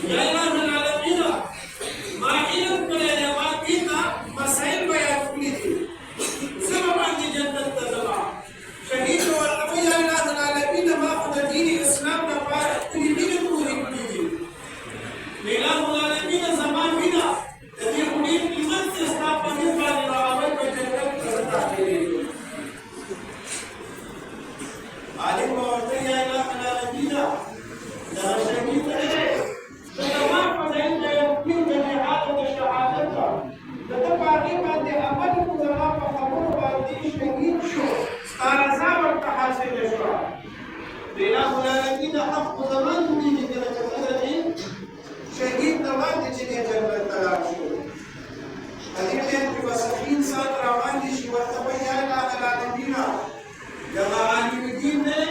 یا الہ العالمین ما علم کړی دی ما دې ته مسایل بیان کړي دي زه به باندې جنت ته ځم شهید ورته وایي یا الہ العالمین ما خو د دین اسلام لپاره خپلې مینې پورې کړي دي الہ العالمین زما مینه د دې خو ډېر قیمت دی ستا په دې باندې راغلی په جنت کې زه داخلېږم عالم به ورته یا الہ العالمین دا شهید دی الہ العالمین حق زمان دی کله چې کله شهید نواد چې جنت ته لاړ شو هغه ټیم کې وسخین سات روان دي چې ورته وایي یا الہ العالمین دغه عالم دین دی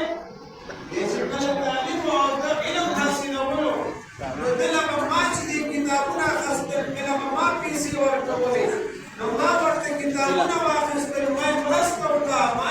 چې کله تعلیم او علم حاصلولو نو دلته ما چې کتابونه اخیستل کله ما پیسې ورکولې نو ما ورته کتابونه واخیستل ما مرسته وکړه ما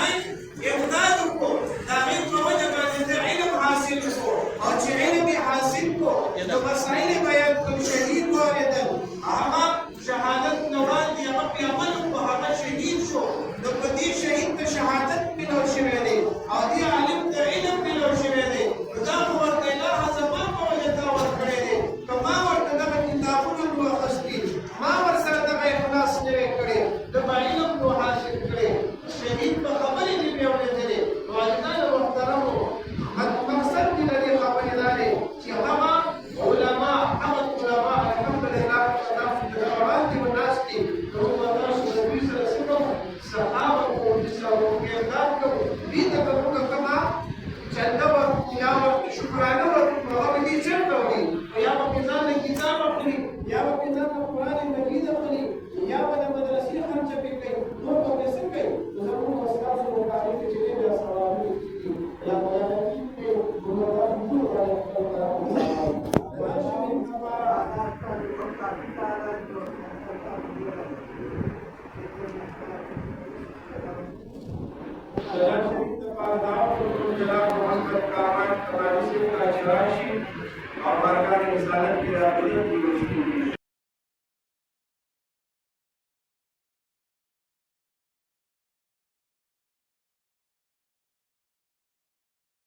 امداد وکړو د هغې په وجه باندې علم حاصل کړو او چې علم یې حاصل کړو نو مسایل یې بیان کړو شهید واورېدل هغه شهادت نه وړاندې هغه پرې عمل وکړو هغه شهید شو نو په دې شهید ته شهادت ملو شوی دی او دې عالم ته علم ملو شوی دی نو دا خو ورته الهه زما په وجه تا ورکړی دی که ما ورته دغه کتابونه مو اخیستي ما ورسره دغه اخلاص نه وی کړی دغه علم مو حاصل کړی شهید په خبرې دې مې اورېدلې والدینو محترمو مقصد دې د دې خبرې دا دی چې هغه علما الحمدلله وړاندې وناستې که موږ تاسو د دوی سره څه کوو صحابه کوو دې سره امداد کوو دې ته به موږ کومه چنده ورکړو یا ورته شکرانه ورکړو هغه به دې چېرته وړي یا به پرې ځان له کتاب اخلي یا به پرې ځان له قرآن مجید اخلي یا به د مدرسې خرچه پرې کوي نور به پرې څه کوي نو زموږ او ستاسو مقابل کې چې دی بیا سوالونه کېږي یا بیانوي کوي موږ تاسو ټول باندې خپل کارونه اور برکات رسالت کی